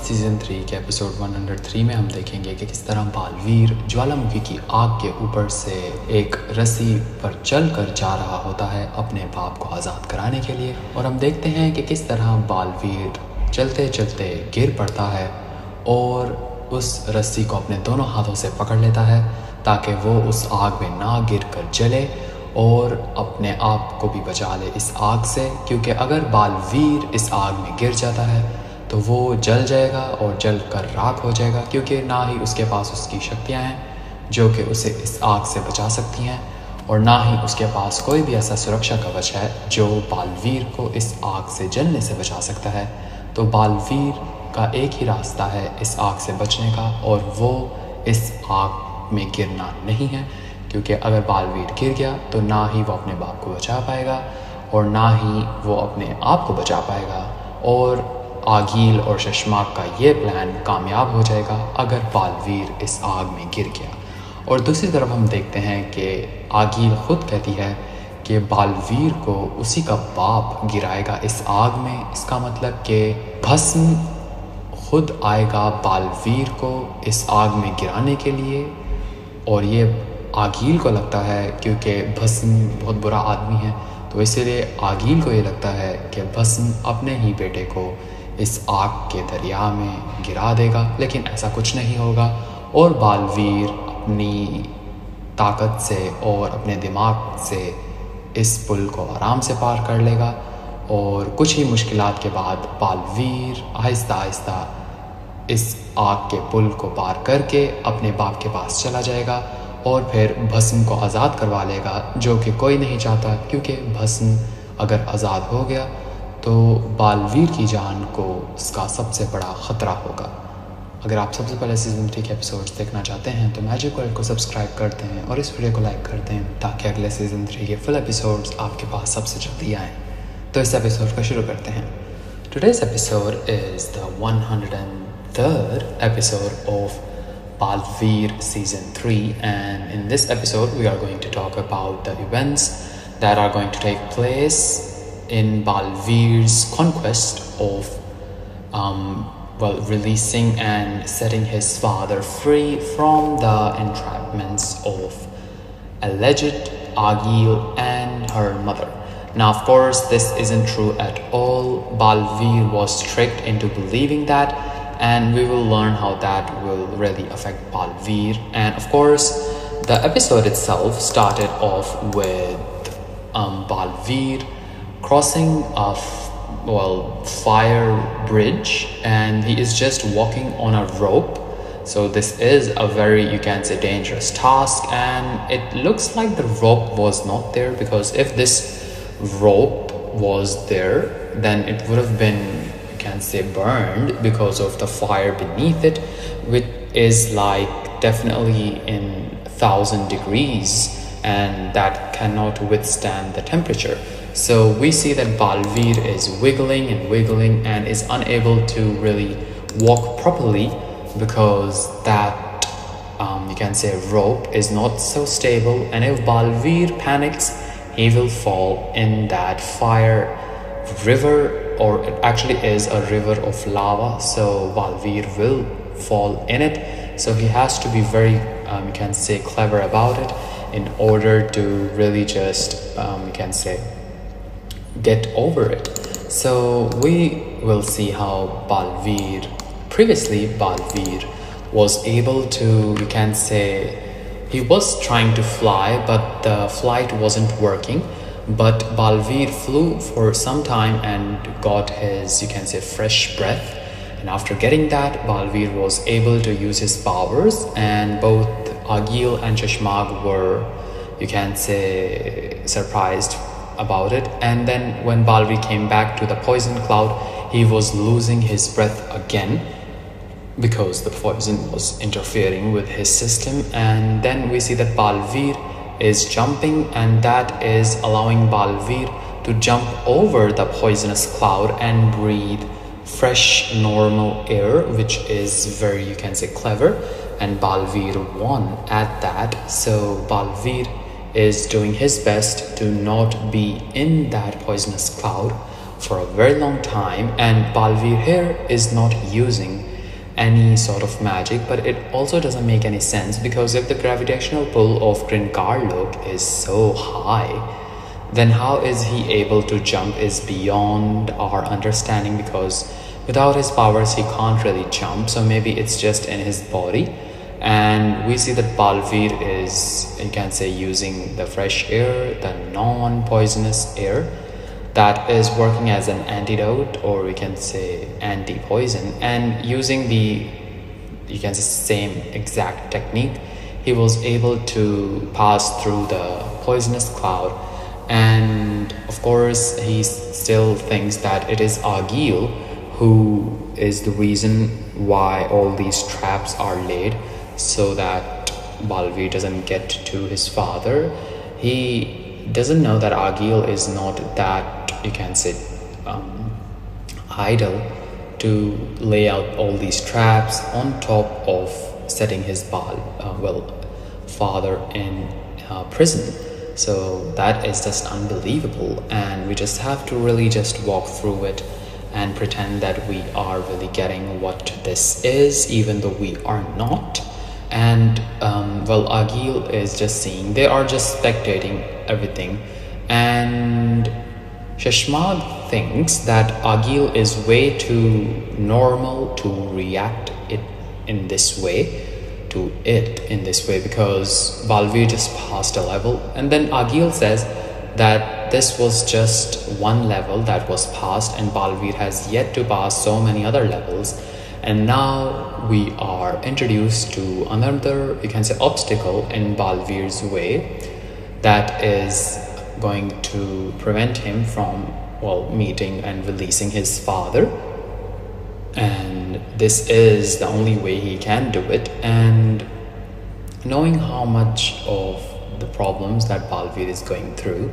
Season 3 के episode 103 में हम देखेंगे कि किस तरह बालवीर ज्वालामुखी की आग के ऊपर से एक रस्सी पर चलकर जा रहा होता है अपने बाप को आज़ाद कराने के लिए। और हम देखते हैं कि किस तरह बालवीर चलते चलते गिर पड़ता है और उस रस्सी को अपने दोनों हाथों से पकड़ लेता है ताकि वो उस आग में ना गिर कर जले और अपने आप को भी बचा ले इस आग से, क्योंकि अगर बालवीर इस आग में गिर जाता है तो वो जल जाएगा और जल कर राख हो जाएगा, क्योंकि ना ही उसके पास उसकी शक्तियाँ हैं जो कि उसे इस आग से बचा सकती हैं और ना ही उसके पास कोई भी ऐसा सुरक्षा कवच है जो बालवीर को इस आग से जलने से बचा सकता है। तो बालवीर का एक ही रास्ता है इस आग से बचने का, और वो इस आग में गिरना नहीं है, क्योंकि अगर बालवीर गिर गया तो ना ही वो अपने बाप को बचा पाएगा और ना ही वो अपने आप को बचा पाएगा, और आगील और शशमाक का ये प्लान कामयाब हो जाएगा अगर बालवीर इस आग में गिर गया। और दूसरी तरफ हम देखते हैं कि आगील खुद कहती है कि बालवीर को उसी का बाप गिराएगा इस आग में। इसका मतलब कि भस्म खुद आएगा बालवीर को इस आग में गिराने के लिए, और ये आगील को लगता है क्योंकि भस्म बहुत बुरा आदमी है, तो इसीलिए आगील को ये लगता है कि भस्म अपने ही बेटे को इस आग के दरिया में गिरा देगा, लेकिन ऐसा कुछ नहीं होगा और बालवीर अपनी ताकत से और अपने दिमाग से इस पुल को आराम से पार कर लेगा। और कुछ ही मुश्किलात के बाद बालवीर आहिस्ता आहिस्ता इस आग के पुल को पार करके अपने बाप के पास चला जाएगा और फिर भस्म को आज़ाद करवा लेगा, जो कि कोई नहीं चाहता, क्योंकि भस्म अगर आज़ाद हो गया तो बालवीर की जान को इसका सबसे बड़ा ख़तरा होगा। अगर आप सबसे पहले सीज़न 3 के एपिसोड्स देखना चाहते हैं तो मैजिक वर्ल्ड को सब्सक्राइब करते हैं और इस वीडियो को लाइक करते हैं ताकि अगले सीज़न 3 के फुल एपिसोड्स आपके पास सबसे जल्दी आएँ। तो इस एपिसोड को शुरू करते हैं। Today's episode is the 103rd episode of baalveer season 3, and in this episode we are going to talk about the events that are going to take place in Baalveer's conquest of releasing and setting his father free from the entrapments of alleged Agil and her mother. Now, of course, this isn't true at all. Baalveer was tricked into believing that, and we will learn how that will really affect Baalveer. And of course, the episode itself started off with Baalveer crossing a fire bridge, and he is just walking on a rope. So this is a very, you can say, dangerous task, and it looks like the rope was not there, because if this rope was there then it would have been, you can say, burned because of the fire beneath it, which is like definitely in 1,000 degrees, and that cannot withstand the temperature. So we see that Baalveer is wiggling and wiggling and is unable to really walk properly because that you can say rope is not so stable, and if Baalveer panics he will fall in that fire river, or it actually is a river of lava, so Baalveer will fall in it. So he has to be very you can say clever about it in order to really just you can say get over it. So we will see how previously Baalveer was able to, you can say, he was trying to fly but the flight wasn't working, but Baalveer flew for some time and got his, you can say, fresh breath, and after getting that Baalveer was able to use his powers, and both Agil and Shashmag were, you can say, surprised about it. And then when Baalveer came back to the poison cloud, he was losing his breath again because the poison was interfering with his system. And then we see that Baalveer is jumping, and that is allowing Baalveer to jump over the poisonous cloud and breathe fresh normal air, which is very, you can say, clever, and Baalveer won at that. So Baalveer is doing his best to not be in that poisonous cloud for a very long time, and Baalveer here is not using any sort of magic, but it also doesn't make any sense, because if the gravitational pull of Gringarlook is so high, then how is he able to jump is beyond our understanding, because without his powers he can't really jump. So maybe it's just in his body. And we see that baalveer is, you can say, using the fresh air, the non-poisonous air, that is working as an antidote, or we can say anti-poison, and using the, you can say, same exact technique, he was able to pass through the poisonous cloud. And of course he still thinks that it is Agil who is the reason why all these traps are laid, so that baalveer doesn't get to his father. He doesn't know that Agil is not that, you can say, idle to lay out all these traps on top of setting his father in prison. So that is just unbelievable, and we just have to really just walk through it and pretend that we are really getting what this is, even though we are not. And Agil is just seeing, they are just spectating everything, and Shashmag thinks that Agil is way too normal to react in this way, because baalveer just passed a level. And then Agil says that this was just one level that was passed, and baalveer has yet to pass so many other levels. And now we are introduced to another, you can say, obstacle in baalveer's way, that is going to prevent him from meeting and releasing his father. And this is the only way he can do it. And knowing how much of the problems that baalveer is going through,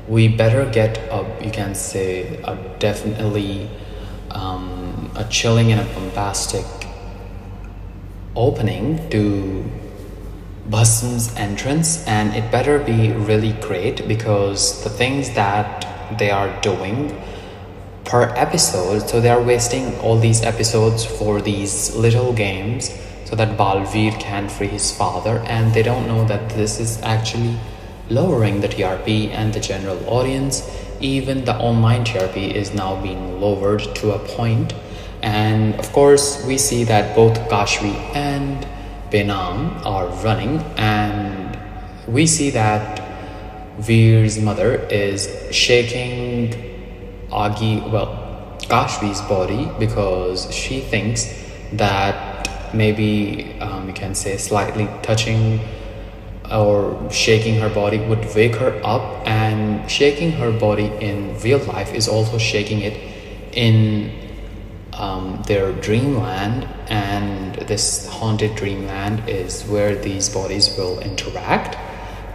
we better get a, you can say, a definitely a chilling and a bombastic opening to Bhasm's entrance, and it better be really great, because the things that they are doing per episode, so they are wasting all these episodes for these little games so that baalveer can free his father, and they don't know that this is actually lowering the TRP and the general audience. Even the online TRP is now being lowered to a point. And of course we see that both Kashvi and Benam are running, and we see that Veer's mother is shaking Kashvi's body, because she thinks that maybe you can say slightly touching or shaking her body would wake her up, and shaking her body in real life is also shaking it in their dreamland. And this haunted dreamland is where these bodies will interact.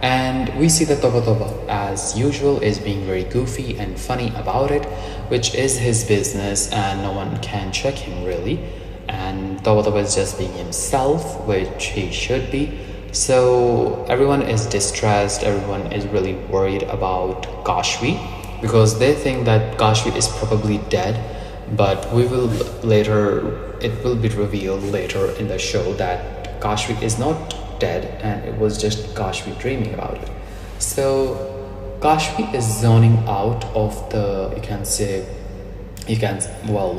And we see that Toba Toba, as usual, is being very goofy and funny about it, which is his business and no one can check him really. And Toba Toba is just being himself, which he should be. So everyone is distressed, everyone is really worried about Kashvi, because they think that Kashvi is probably dead. But it will be revealed later in the show that Kashvi is not dead, and it was just Kashvi dreaming about it. So Kashvi is zoning out of the,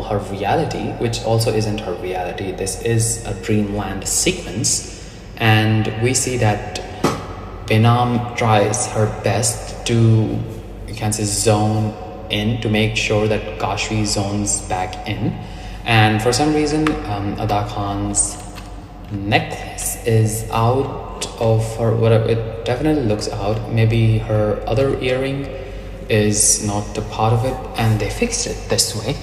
her reality, which also isn't her reality. This is a dreamland sequence. And we see that Benam tries her best to, zone in, to make sure that Kashvi zones back in. And for some reason, Ada Khan's necklace is out of her, whatever, it definitely looks out. Maybe her other earring is not a part of it, and they fixed it this way.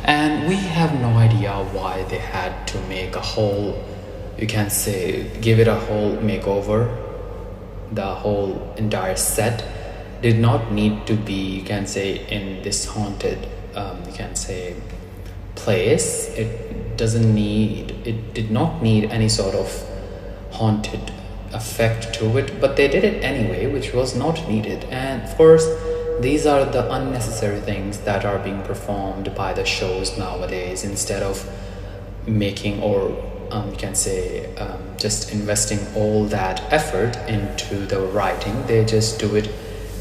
And we have no idea why they had to make a whole, give it a whole makeover. The whole entire set did not need to be, in this haunted, place. It did not need any sort of haunted effect to it, but they did it anyway, which was not needed. And of course, these are the unnecessary things that are being performed by the shows nowadays, instead of making, or you can say just investing all that effort into the writing. They just do it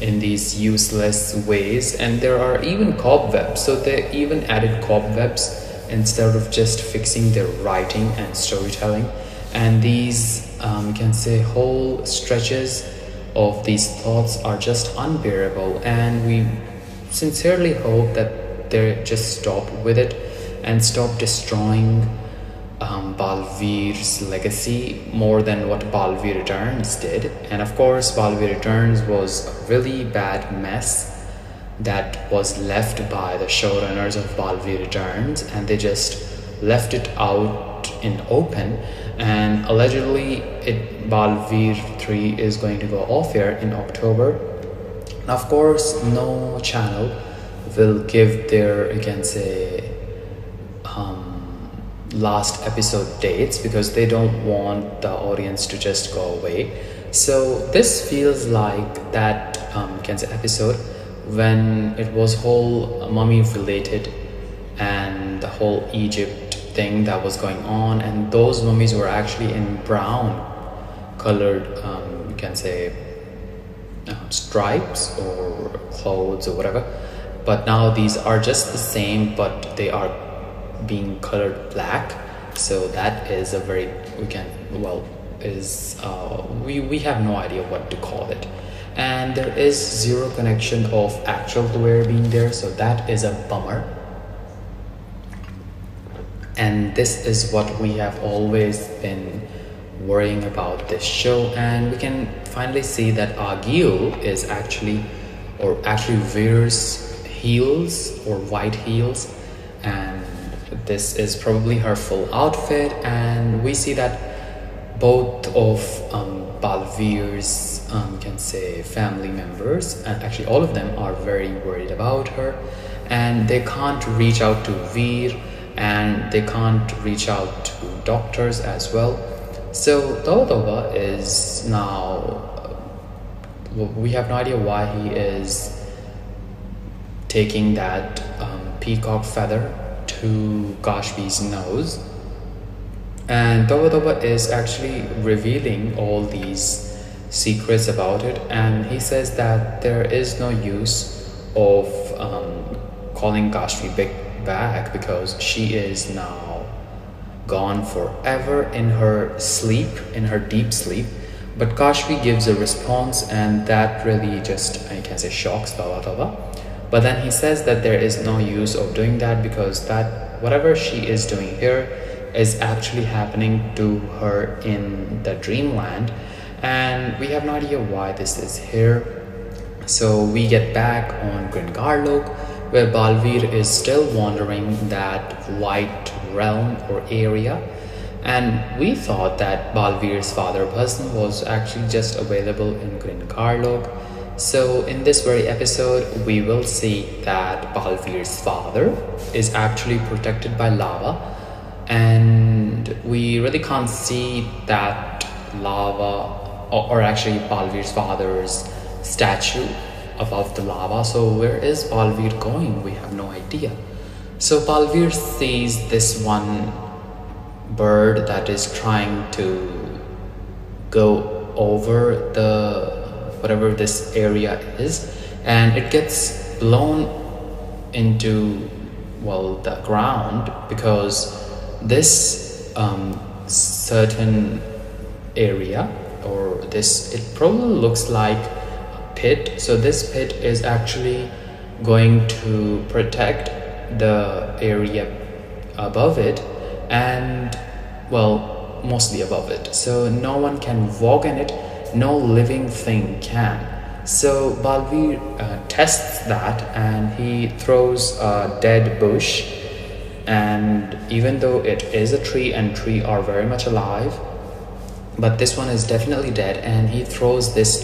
in these useless ways, and there are even cobwebs, so they even added cobwebs instead of just fixing their writing and storytelling. And these you can say whole stretches of these thoughts are just unbearable, and we sincerely hope that they just stop with it and stop destroying Baalveer's legacy more than what Baalveer Returns did. And of course, Baalveer Returns was a really bad mess that was left by the showrunners of Baalveer Returns, and they just left it out in open. And allegedly, Baalveer 3 is going to go off air in October. And of course, no channel will give their, you can say, last episode dates, because they don't want the audience to just go away. So this feels like that you can say episode when it was whole mummy related and the whole Egypt thing that was going on, and those mummies were actually in brown colored you can say stripes or clothes or whatever. But now these are just the same, but they are being colored black. So that is a very, we have no idea what to call it. And there is zero connection of actual wear being there, so that is a bummer. And this is what we have always been worrying about this show. And we can finally see that Agil is actually wears heels or white heels, and this is probably her full outfit. And we see that both of Baalveer's can say family members, and actually all of them, are very worried about her, and they can't reach out to Veer, and they can't reach out to doctors as well. So Toba is now, we have no idea why he is taking that peacock feather to Kashfi's nose. And Toba is actually revealing all these secrets about it, and he says that there is no use of calling Kashfi back, because she is now gone forever in her sleep, in her deep sleep. But Kashfi gives a response, and that really just, I can say, shocks Toba. But then he says that there is no use of doing that, because that whatever she is doing here is actually happening to her in the dreamland, and we have no idea why this is here. So we get back on Gringarlok, where Baalveer is still wandering that white realm or area, and we thought that Baalveer's father person was actually just available in Gringarlok. So in this very episode, we will see that Baalveer's father is actually protected by lava, and we really can't see that lava, or actually Baalveer's father's statue above the lava. So where is Baalveer going? We have no idea. So Baalveer sees this one bird that is trying to go over the whatever this area is, and it gets blown into the ground, because this certain area, or this, it probably looks like a pit. So this pit is actually going to protect the area above it, and mostly above it, so no one can walk in it, no living thing can. So Baalveer tests that, and he throws a dead bush, and even though it is a tree, and trees are very much alive, but this one is definitely dead, and he throws this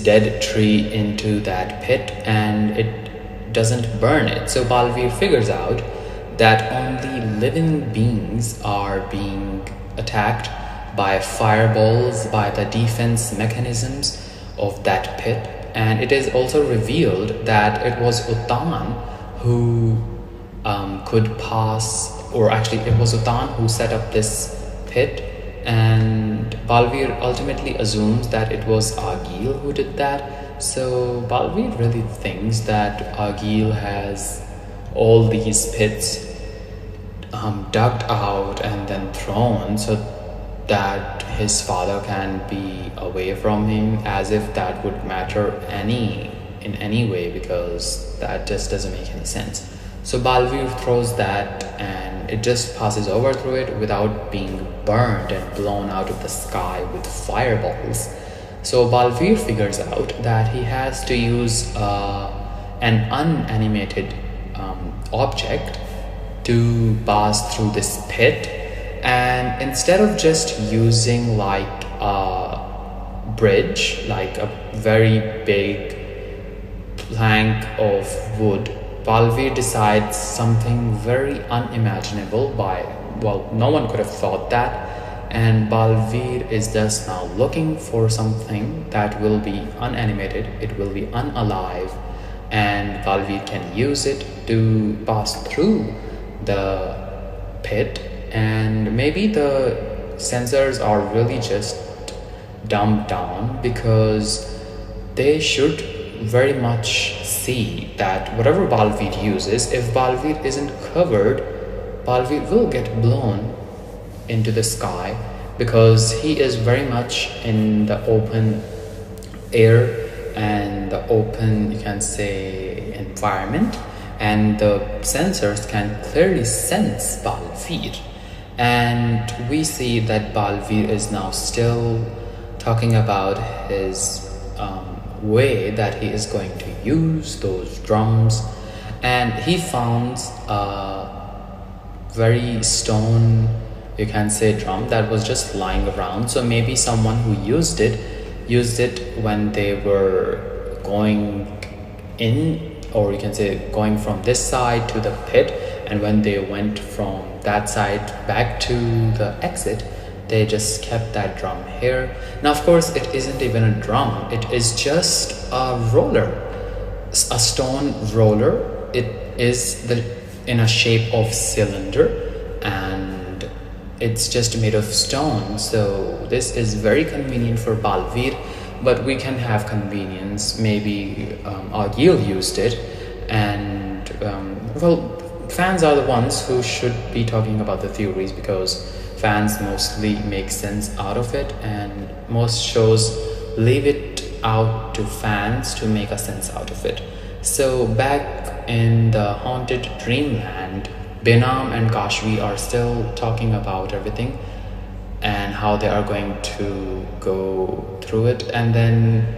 dead tree into that pit, and it doesn't burn it. So Baalveer figures out that only living beings are being attacked by fireballs, by the defense mechanisms of that pit. And it is also revealed that it was Utan who could pass or actually it was Utan who set up this pit, and Baalveer ultimately assumes that it was Agil who did that. So Baalveer really thinks that Agil has all these pits dug out and then thrown so that his father can be away from him, as if that would matter in any way, because that just doesn't make any sense. So Baalveer throws that and it just passes over through it without being burned and blown out of the sky with fireballs. So Baalveer figures out that he has to use an unanimated object to pass through this pit, and instead of just using like a bridge, like a very big plank of wood, Baalveer decides something very unimaginable no one could have thought that, and Baalveer is just now looking for something that will be unanimated, it will be unalive, and Baalveer can use it to pass through the pit. And maybe the sensors are really just dumbed down, because they should very much see that whatever Baalveer uses, if Baalveer isn't covered, Baalveer will get blown into the sky, because he is very much in the open air and the open, you can say, environment, and the sensors can clearly sense Baalveer. And we see that Baalveer is now still talking about his way that he is going to use those drums, and he founds a very stone, you can say, drum that was just lying around. So maybe someone who used it when they were going in, or you can say going from this side to the pit, and when they went from that side back to the exit, they just kept that drum here. Now of course it isn't even a drum, it is just a roller, a stone roller. It is in a shape of cylinder, and it's just made of stone. So this is very convenient for Baalveer, but we can have convenience. Maybe Agil used it, and fans are the ones who should be talking about the theories, because fans mostly make sense out of it, and most shows leave it out to fans to make a sense out of it. So back in the haunted dreamland, Benam and Kashvi are still talking about everything and how they are going to go through it, and then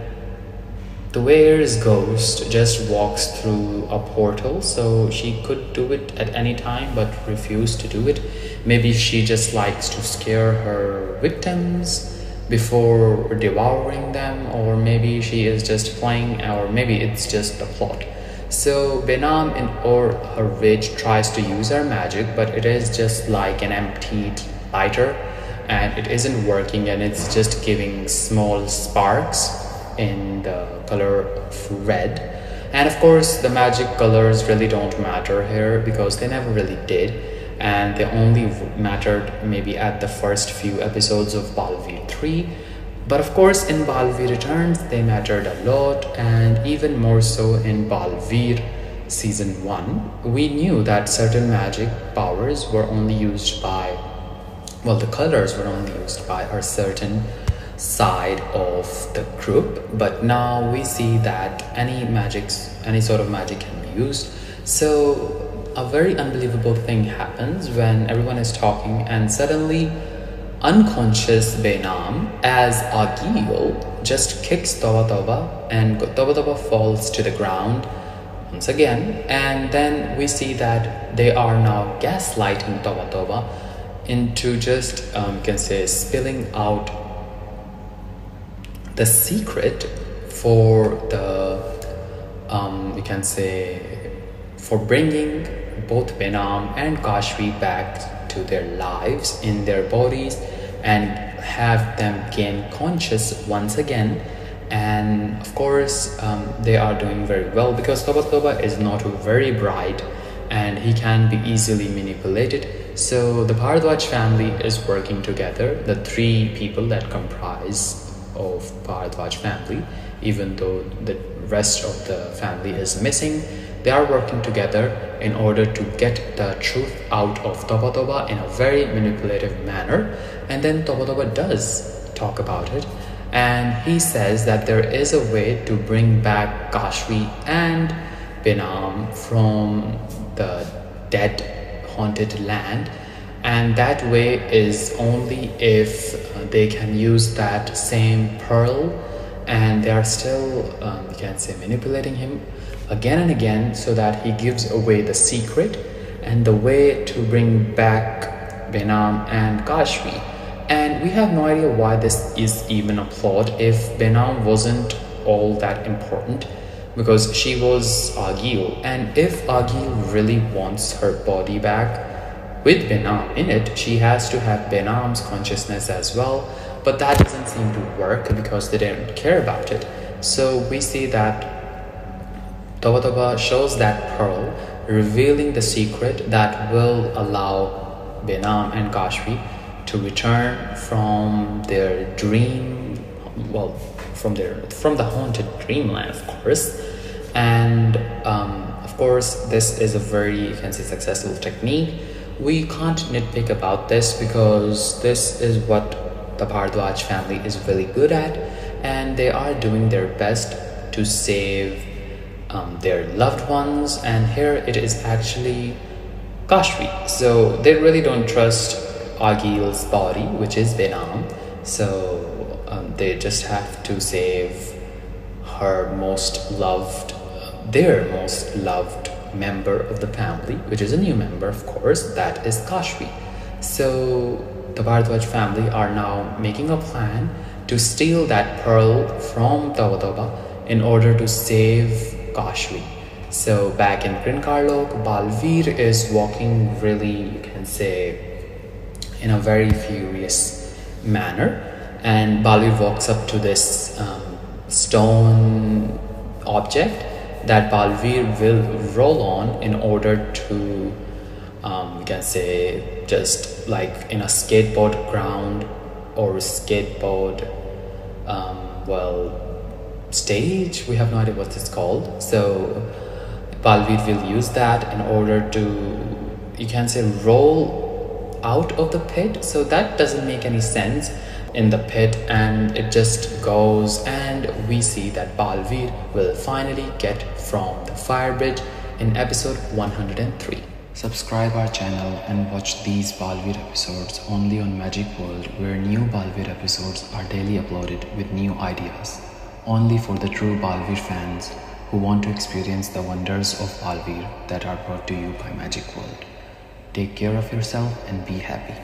the Weir's ghost just walks through a portal, so she could do it at any time but refused to do it. Maybe she just likes to scare her victims before devouring them, or maybe she is just playing, or maybe it's just the plot. So Benam or her witch tries to use her magic, but it is just like an empty lighter, and it isn't working, and it's just giving small sparks in the color of red. And of course the magic colors really don't matter here, because they never really did, and they only mattered maybe at the first few episodes of Baalveer 3. But of course in Baalveer Returns they mattered a lot, and even more so in Baalveer season 1. We knew that certain magic powers were only used by, the colors were only used by a certain side of the group, but now we see that any sort of magic can be used. So a very unbelievable thing happens when everyone is talking, and suddenly unconscious Benam as Agil just kicks Toba Toba, and Toba Toba falls to the ground once again. And then we see that they are now gaslighting Toba Toba into just you can say spilling out the secret for the you can say for bringing both Benam and Kashvi back to their lives in their bodies, and have them gain conscious once again. And of course they are doing very well, because Toba Toba is not very bright and he can be easily manipulated. So the Bharadwaj family is working together, the three people that comprise of Bharadwaj family, even though the rest of the family is missing. They are working together in order to get the truth out of Toba Toba in a very manipulative manner. And then Toba Toba does talk about it. And he says that there is a way to bring back Kashvi and Benam from the dead haunted land, and that way is only if they can use that same pearl, and they are still you can say manipulating him again and again so that he gives away the secret and the way to bring back Benam and Kashvi. And we have no idea why this is even a plot if Benam wasn't all that important, because she was Agil, and if Agil really wants her body back with Benam in it, she has to have Benam's consciousness as well, but that doesn't seem to work because they don't care about it. So we see that Toba Toba shows that pearl, revealing the secret that will allow Benam and Kashvi to return from their dream, well, from the haunted dreamland, of course. And of course this is a very, you can say, successful technique. We can't nitpick about this because this is what the Bharadwaj family is really good at, and they are doing their best to save their loved ones. And here it is actually Kashvi, so they really don't trust Agil's body, which is Benam, so they just have to save her most loved, their most loved member of the family, which is a new member, of course, that is Kashvi. So the Bharadwaj family are now making a plan to steal that pearl from Toba Toba in order to save Kashvi. So back in Krinkarlok, Baalveer is walking really, you can say, in a very furious manner, and Baalveer walks up to this stone object that Baalveer will roll on in order to you can say, just like in a skateboard ground or skateboard stage, we have no idea what it's called. So Baalveer will use that in order to, you can say, roll out of the pit. So that doesn't make any sense in the pit, and it just goes, and we see that Baalveer will finally get from the fire bridge in episode 103. Subscribe our channel and watch these Baalveer episodes only on Magic World, where new Baalveer episodes are daily uploaded with new ideas, only for the true Baalveer fans who want to experience the wonders of Baalveer that are brought to you by Magic World. Take care of yourself and be happy.